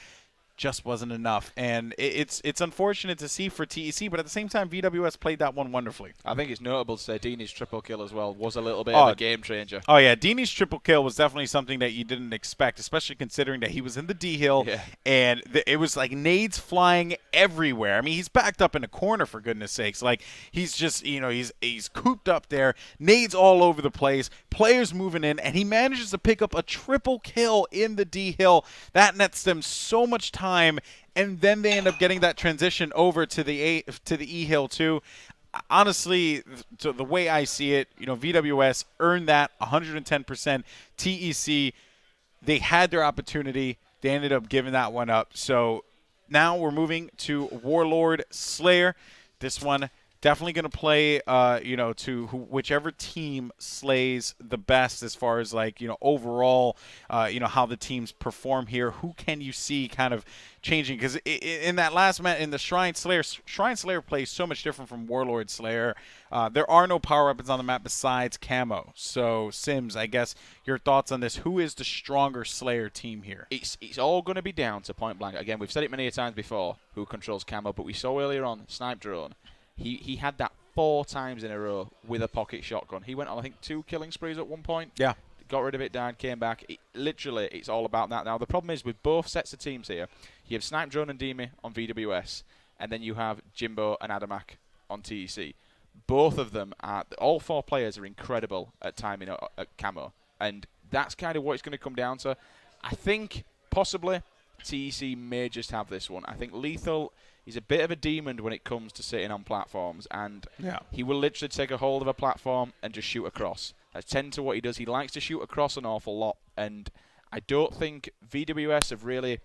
Just wasn't enough. And it's unfortunate to see for TEC, but at the same time, VWS played that one wonderfully. I think it's notable to say Dini's triple kill as well was a little bit of a game changer. Oh, yeah. Dini's triple kill was definitely something that you didn't expect, especially considering that he was in the D hill, and it was like nades flying everywhere. I mean, he's backed up in a corner, for goodness sakes. Like, he's just, he's cooped up there, nades all over the place, players moving in, and he manages to pick up a triple kill in the D hill. That nets them so much time, and then they end up getting that transition over to the E hill too. Honestly, the way I see it, VWS earned that 110%. TEC, they had their opportunity. They ended up giving that one up. So now we're moving to Warlord Slayer. This one definitely going to play, to whichever team slays the best as far as overall, how the teams perform here. Who can you see kind of changing? Because in that last match, in the Shrine Slayer plays so much different from Warlord Slayer. There are no power weapons on the map besides camo. So Sims, I guess your thoughts on this? Who is the stronger Slayer team here? It's all going to be down to point blank. Again, we've said it many times before. Who controls camo? But we saw earlier on Snipe Drone. He had that 4 times in a row with a pocket shotgun. He went on, I think, 2 killing sprees at one point. Yeah. Got rid of it, died, came back. Literally, it's all about that. Now, the problem is with both sets of teams here, you have Snipe Drone and Demi on VWS, and then you have Jimbo and Adamak on TEC. Both of them all 4 players are incredible at timing at camo, and that's kind of what it's going to come down to. I think, possibly, TEC may just have this one. I think Lethal is a bit of a demon when it comes to sitting on platforms, and he will literally take a hold of a platform and just shoot across. That's tend to what he does. He likes to shoot across an awful lot, and I don't think VWS have really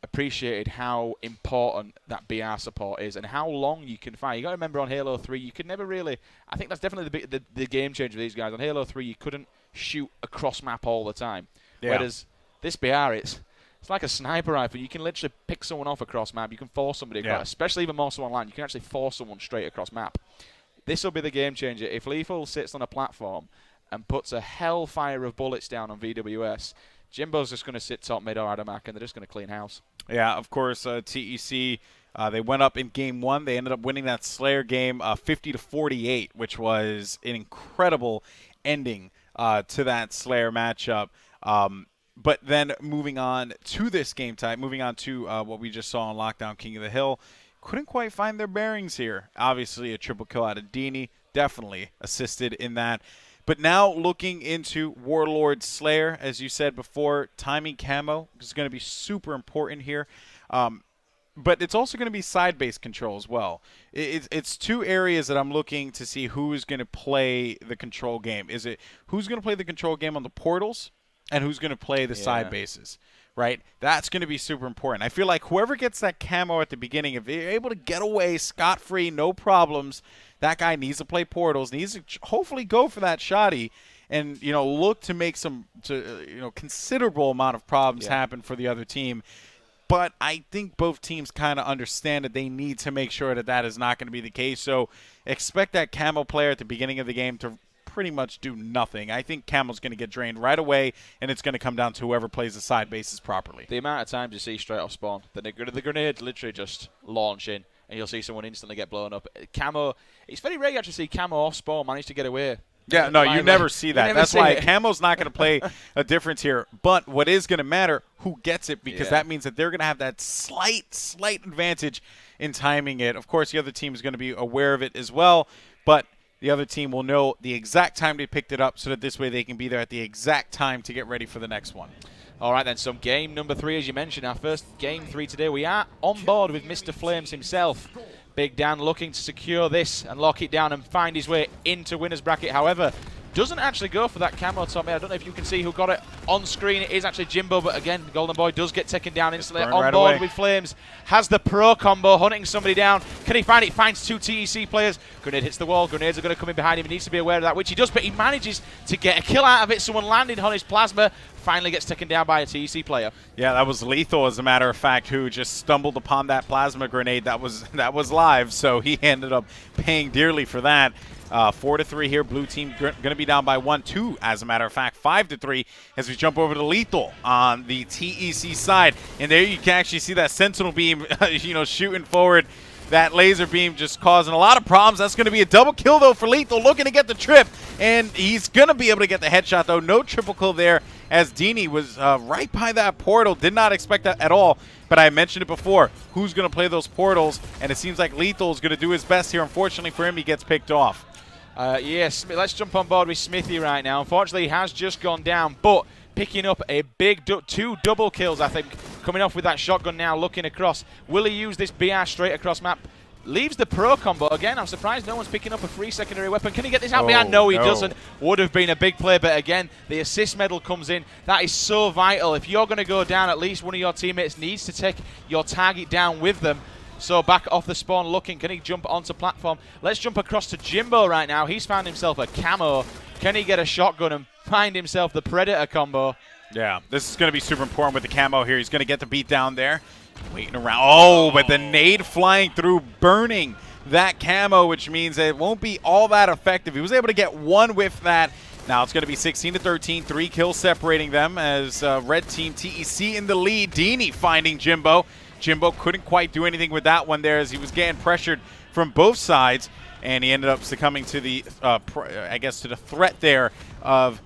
appreciated how important that BR support is and how long you can fight. You got to remember on Halo 3, you could never really. I think that's definitely the game changer for these guys. On Halo 3, you couldn't shoot across map all the time, whereas this BR, it's like a sniper rifle. You can literally pick someone off across map. You can force somebody across, especially even more so online. You can actually force someone straight across map. This will be the game changer. If Lethal sits on a platform and puts a hellfire of bullets down on VWS, Jimbo's just going to sit top mid or Adamak, and they're just going to clean house. Yeah, of course, TEC, they went up in Game 1. They ended up winning that Slayer game 50-48, which was an incredible ending to that Slayer matchup. But then moving on to this game type, moving on to what we just saw on Lockdown King of the Hill, couldn't quite find their bearings here. Obviously, a triple kill out of Dini, definitely assisted in that. But now looking into Warlord Slayer, as you said before, timing camo is going to be super important here. But it's also going to be side-base control as well. It's 2 areas that I'm looking to see who is going to play the control game. Is it who's going to play the control game on the portals and who's going to play the side bases, right? That's going to be super important. I feel like whoever gets that camo at the beginning, if they're able to get away scot-free, no problems, that guy needs to play portals, needs to hopefully go for that shoddy and, look to make some, considerable amount of problems happen for the other team. But I think both teams kind of understand that they need to make sure that that is not going to be the case. So expect that camo player at the beginning of the game to pretty much do nothing. I think camo's going to get drained right away, and it's going to come down to whoever plays the side bases properly. The amount of times you see straight off spawn, the grenade literally just launch in, and you'll see someone instantly get blown up. Camo, it's very rare you actually see camo off spawn manage to get away. Yeah, no, you never see that. That's why camo's not going to play a difference here. But what is going to matter, who gets it, because that means that they're going to have that slight advantage in timing it. Of course, the other team is going to be aware of it as well. But the other team will know the exact time they picked it up so that this way they can be there at the exact time to get ready for the next one. All right, then, so game number 3, as you mentioned, our first game 3 today. We are on board with Mr. Flames himself. Big Dan looking to secure this and lock it down and find his way into winner's bracket. However, doesn't actually go for that camo top mid. I don't know if you can see who got it on screen. It is actually Jimbo, but again, Golden Boy does get taken down instantly. On board with Flames, has the pro combo, hunting somebody down. Can he find it? Finds 2 TEC players. Grenade hits the wall. Grenades are going to come in behind him. He needs to be aware of that, which he does, but he manages to get a kill out of it. Someone landed on his plasma. Finally gets taken down by a TEC player. Yeah, that was Lethal, as a matter of fact, who just stumbled upon that plasma grenade that was live, so he ended up paying dearly for that. 4-3 here. Blue team going to be down by 1-2, as a matter of fact. 5-3 as we jump over to Lethal on the TEC side. And there you can actually see that Sentinel beam, shooting forward. That laser beam just causing a lot of problems. That's going to be a double kill, though, for Lethal, looking to get the trip. And he's going to be able to get the headshot, though. No triple kill there, as Dini was right by that portal. Did not expect that at all. But I mentioned it before. Who's going to play those portals? And it seems like Lethal is going to do his best here. Unfortunately for him, he gets picked off. Yes, let's jump on board with Smithy right now. Unfortunately, he has just gone down, but picking up a big 2 double kills, I think, coming off with that shotgun now, looking across. Will he use this BR straight across map? Leaves the pro combo. Again, I'm surprised no one's picking up a free secondary weapon. Can he get this out behind? No, he doesn't. Would have been a big play, but again, the assist medal comes in. That is so vital. If you're going to go down, at least one of your teammates needs to take your target down with them. So back off the spawn looking. Can he jump onto platform? Let's jump across to Jimbo right now. He's found himself a camo. Can he get a shotgun and find himself the Predator combo? Yeah, this is going to be super important with the camo here. He's going to get the beat down there. Waiting around. Oh, but the nade flying through, burning that camo, which means it won't be all that effective. He was able to get one with that. Now it's going to be 16-13, 3 kills separating them as red team TEC in the lead. Dini finding Jimbo. Jimbo couldn't quite do anything with that one there as he was getting pressured from both sides, and he ended up succumbing to the, to the threat there of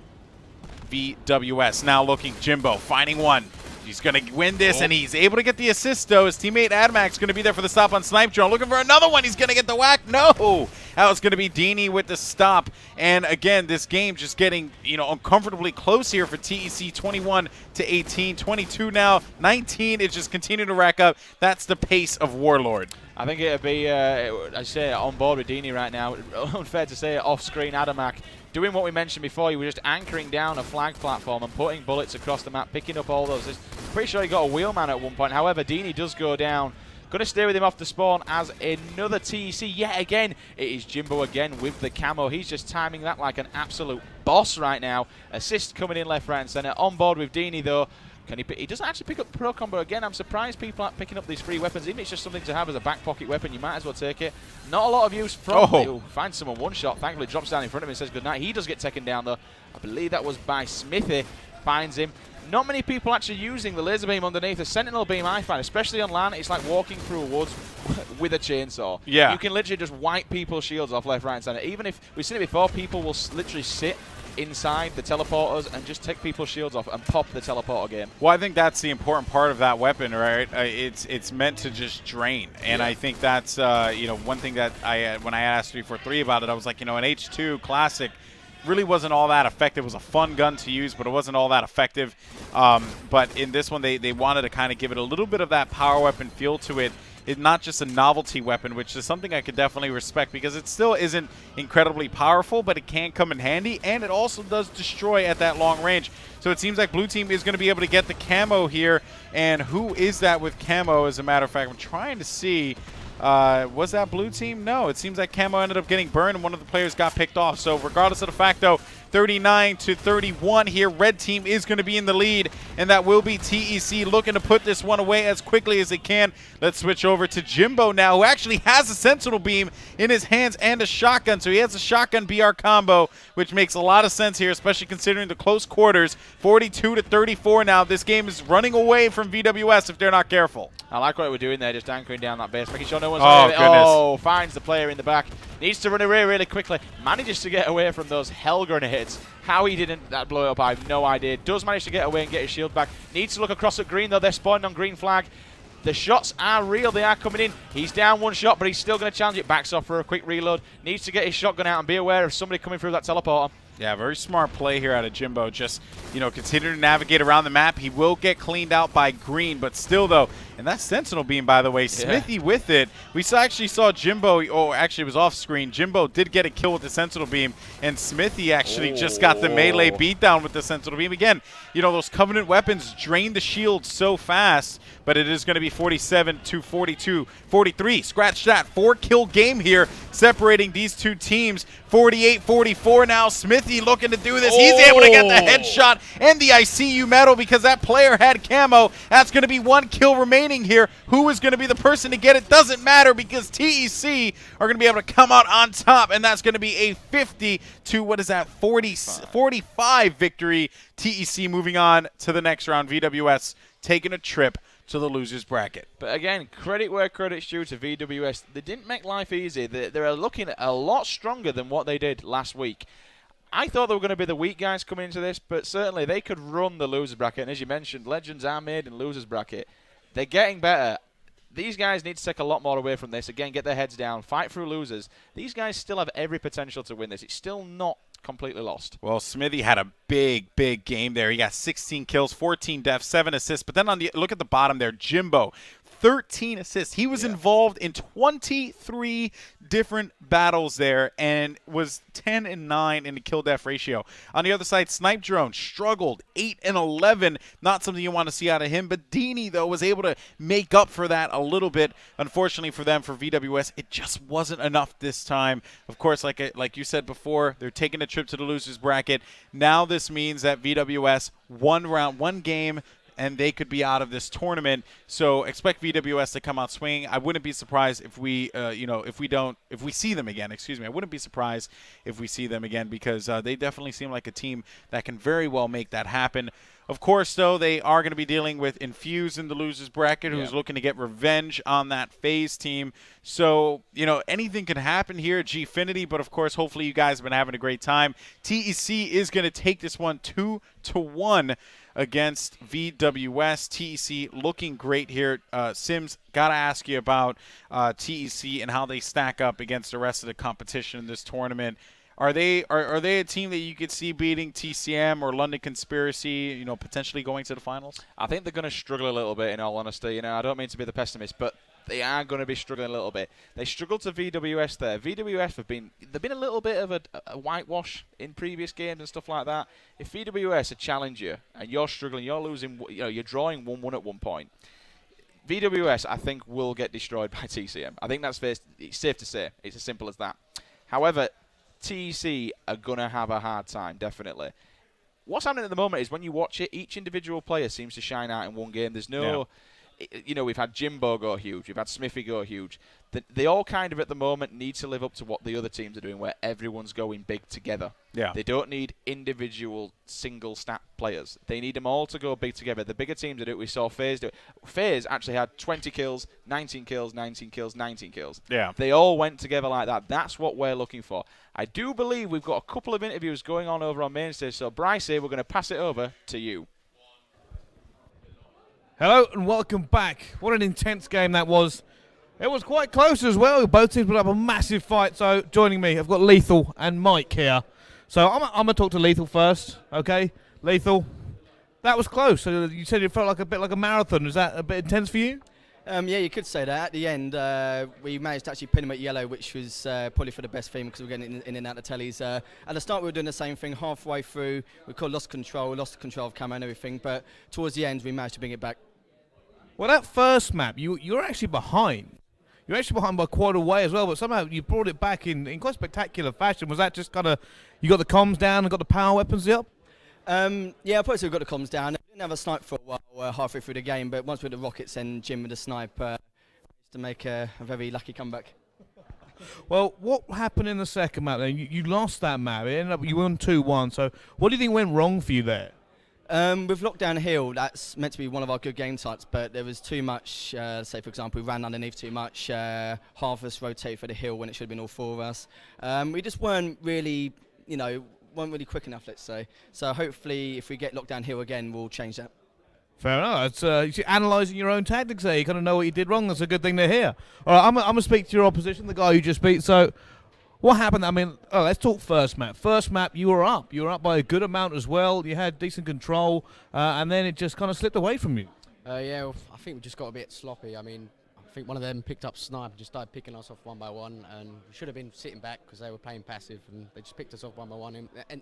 VWS. Now looking, Jimbo finding one. He's going to win this, and he's able to get the assist, though. His teammate Adamac's going to be there for the stop on Snipe Drone. Looking for another one. He's going to get the whack. No! That was going to be Dini with the stop. And again, this game just getting, uncomfortably close here for TEC. 21-18, 22 now, 19. It's just continuing to rack up. That's the pace of Warlord. I think it'd be, I say, on board with Dini right now. Unfair to say, off-screen Adamac. Doing what we mentioned before, he was just anchoring down a flag platform and putting bullets across the map, picking up all those. Pretty sure he got a wheelman at one point. However, Dini does go down. Going to stay with him off the spawn as another TEC. Yet again, it is Jimbo again with the camo. He's just timing that like an absolute boss right now. Assist coming in left, right, and center. On board with Dini, though. He doesn't actually pick up pro combo again. I'm surprised people aren't picking up these free weapons. Even if it's just something to have as a back pocket weapon, you might as well take it. Not a lot of use from it. Finds someone one shot. Thankfully drops down in front of him and says goodnight. He does get taken down, though. I believe that was by Smithy. Finds him. Not many people actually using the laser beam underneath. The sentinel beam I find, especially on LAN, it's like walking through a woods with a chainsaw. Yeah. You can literally just wipe people's shields off left, right, and center. Even if, we've seen it before, people will literally sit inside the teleporters and just take people's shields off and pop the teleporter game. Well, I think that's the important part of that weapon, right? It's meant to just drain, and I think that's one thing that when I asked 343 about it, I was like, an H2 Classic really wasn't all that effective. It was a fun gun to use, but it wasn't all that effective. But in this one, they wanted to kind of give it a little bit of that power weapon feel to it. It's not just a novelty weapon, which is something I could definitely respect because it still isn't incredibly powerful, but it can come in handy, and it also does destroy at that long range. So it seems like Blue Team is going to be able to get the camo here, and who is that with camo, as a matter of fact? I'm trying to see. Was that Blue Team? No, it seems like camo ended up getting burned, and one of the players got picked off. So regardless of the fact, though, 39-31 here. Red team is going to be in the lead, and that will be TEC looking to put this one away as quickly as they can. Let's switch over to Jimbo now, who actually has a sentinel beam in his hands and a shotgun. So he has a shotgun BR combo, which makes a lot of sense here, especially considering the close quarters. 42-34 now. This game is running away from VWS if they're not careful. I like what we're doing there, just anchoring down that base, making sure no one's finds the player in the back. Needs to run away really quickly. Manages to get away from those hell grenades. How he didn't that blow up, I have no idea. Does manage to get away and get his shield back. Needs to look across at green, though. They're spawning on green flag. The shots are real. They are coming in. He's down one shot, but he's still going to challenge it. Backs off for a quick reload. Needs to get his shotgun out and be aware of somebody coming through that teleporter. Yeah, very smart play here out of Jimbo. Just, continue to navigate around the map. He will get cleaned out by Green, but still, though, and that Sentinel beam, by the way, Smithy with it. We actually saw Jimbo, actually it was off screen. Jimbo did get a kill with the Sentinel beam, and Smithy actually just got the melee beatdown with the Sentinel beam. Again, those Covenant weapons drain the shield so fast, but it is going to be 47 to 42, 43. Scratch that. 4-kill game here, separating these two teams. 48-44 now. Smithy looking to do this. He's able to get the headshot and the ICU medal because that player had camo. That's going to be 1 kill remaining here. Who is going to be the person to get it? Doesn't matter because TEC are going to be able to come out on top, and that's going to be a 50 to, 45 victory. TEC moving on to the next round. VWS taking a trip to the losers bracket. But again, credit where credit's due to VWS. They didn't make life easy. They're looking a lot stronger than what they did last week. I thought they were going to be the weak guys coming into this, but certainly they could run the losers bracket. And as you mentioned, legends are made in losers bracket. They're getting better. These guys need to take a lot more away from this. Again, get their heads down, fight through losers. These guys still have every potential to win this. It's still not completely lost. Well, Smithy had a big game there. He got 16 kills, 14 deaths, 7 assists. But then look at the bottom there, Jimbo, 13 assists. He was involved in 23 different battles there and was 10-9 in the kill-death ratio. On the other side, Snipe Drone struggled, 8-11. Not something you want to see out of him. But Dini, though, was able to make up for that a little bit. Unfortunately for them, for VWS, it just wasn't enough this time. Of course, like you said before, they're taking a trip to the losers bracket. Now this means that VWS one game, and they could be out of this tournament. So expect VWS to come out swinging. I wouldn't be surprised if we, if we see them again. Excuse me. I wouldn't be surprised if we see them again because they definitely seem like a team that can very well make that happen. Of course, though, they are going to be dealing with Infuse in the losers bracket, who's looking to get revenge on that FaZe team. So, anything can happen here at Gfinity, but of course, hopefully you guys have been having a great time. TEC is going to take this one 2-1 against VWS. TEC looking great here. Sims, got to ask you about TEC and how they stack up against the rest of the competition in this tournament. Are they a team that you could see beating TCM or London Conspiracy, potentially going to the finals? I think they're going to struggle a little bit, in all honesty. I don't mean to be the pessimist, but they are going to be struggling a little bit. They struggled to VWS there. VWS they've been a little bit of a whitewash in previous games and stuff like that. If VWS challenge you and you're struggling, you're losing, you're drawing 1-1 at one point, VWS I think will get destroyed by TCM. I think it's safe to say. It's as simple as that. However, TEC are going to have a hard time, definitely. What's happening at the moment is when you watch it, each individual player seems to shine out in one game. There's no... we've had Jimbo go huge. We've had Smithy go huge. They all kind of, at the moment, need to live up to what the other teams are doing, where everyone's going big together. Yeah. They don't need individual single-stat players. They need them all to go big together. The bigger teams do it. We saw FaZe do it. FaZe actually had 20 kills, 19 kills, 19 kills, 19 kills. Yeah. They all went together like that. That's what we're looking for. I do believe we've got a couple of interviews going on over on main stage. So, Bryce, we're going to pass it over to you. Hello and welcome back. What an intense game that was. It was quite close as well. Both teams put up a massive fight. So joining me, I've got Lethal and Mike here. So I'm going to talk to Lethal first. Okay, Lethal. That was close. So you said it felt like a bit like a marathon. Was that a bit intense for you? Yeah, you could say that. At the end, we managed to actually pin him at yellow, which was probably for the best thing because we were getting in and out of tellies. At the start, we were doing the same thing. Halfway through, we lost control of camo and everything. But towards the end, we managed to bring it back. Well, that first map, you were actually behind. You were actually behind by quite a way as well, but somehow you brought it back in quite spectacular fashion. Was that just kind of, you got the comms down and got the power weapons up? Yeah, I probably we got the comms down. We didn't have a snipe for a while halfway through the game, but once we had the rockets and Jim with the snipe, to make a very lucky comeback. Well, what happened in the second map then? You lost that map. It ended up, you won 2-1. So what do you think went wrong for you there? With Lockdown Hill, that's meant to be one of our good game sites, but there was too much, say for example, we ran underneath too much, half of us rotate for the hill when it should have been all four of us. We just weren't really, weren't really quick enough, let's say. So hopefully if we get Lockdown Hill again, we'll change that. Fair enough. It's, you're analysing your own tactics there. You kind of know what you did wrong. That's a good thing to hear. All right, I'm going to speak to your opposition, the guy you just beat. So, what happened? I mean, let's talk first map. First map, you were up. You were up by a good amount as well. You had decent control, and then it just kind of slipped away from you. Yeah, well, I think we just got a bit sloppy. I mean, I think one of them picked up snipe and just started picking us off one by one, and we should have been sitting back because they were playing passive, and they just picked us off one by one. And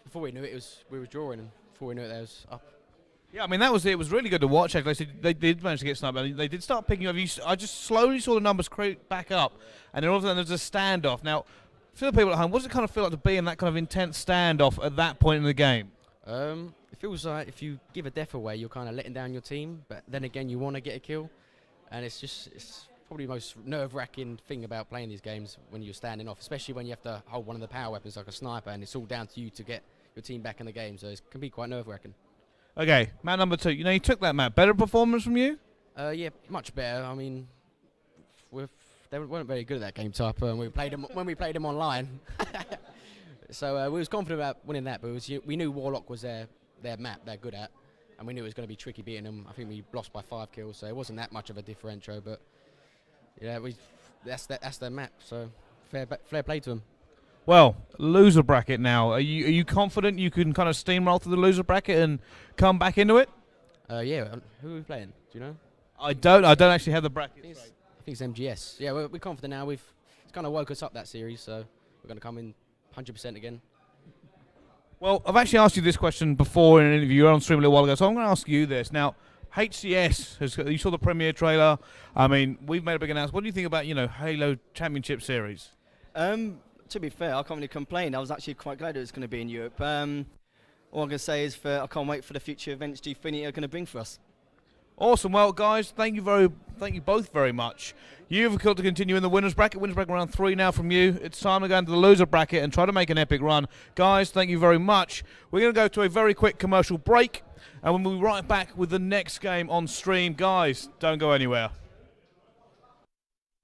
before we knew it, we were drawing, and before we knew it, they was up. Yeah, I mean, that was it. It was really good to watch, actually. They did manage to get sniped. They did start picking up. I just slowly saw the numbers creep back up, and then all of a sudden there was a standoff. Now, for the people at home, what does it kind of feel like to be in that kind of intense standoff at that point in the game? It feels like if you give a death away, you're kind of letting down your team, but then again, you want to get a kill, and it's probably the most nerve-wracking thing about playing these games when you're standing off, especially when you have to hold one of the power weapons like a sniper, and it's all down to you to get your team back in the game, so it can be quite nerve-wracking. Okay, map number 2. You took that map. Better performance from you? Yeah, much better. I mean, they weren't very good at that game type when we played them online. So we was confident about winning that, but we knew Warlock was their map they're good at, and we knew it was going to be tricky beating them. I think we lost by 5 kills, so it wasn't that much of a differential, but yeah, that's their map, so fair play to them. Well, loser bracket now. Are you confident you can kind of steamroll through the loser bracket and come back into it? Yeah. Who are we playing? Do you know? I don't actually have the bracket. I think it's MGS. Yeah, we're confident now. It's kind of woke us up that series, so we're going to come in 100% again. Well, I've actually asked you this question before in an interview. You were on stream a little while ago, so I'm going to ask you this now. HCS you saw the premiere trailer. I mean, we've made a big announcement. What do you think about Halo Championship Series? To be fair, I can't really complain. I was actually quite glad it was going to be in Europe. All I'm going to say is I can't wait for the future events Gfinity are going to bring for us. Awesome. Well, guys, thank you both very much. You've got to continue in the winners bracket. Winners bracket round 3 now from you. It's time to go into the loser bracket and try to make an epic run. Guys, thank you very much. We're going to go to a very quick commercial break, and we'll be right back with the next game on stream. Guys, don't go anywhere.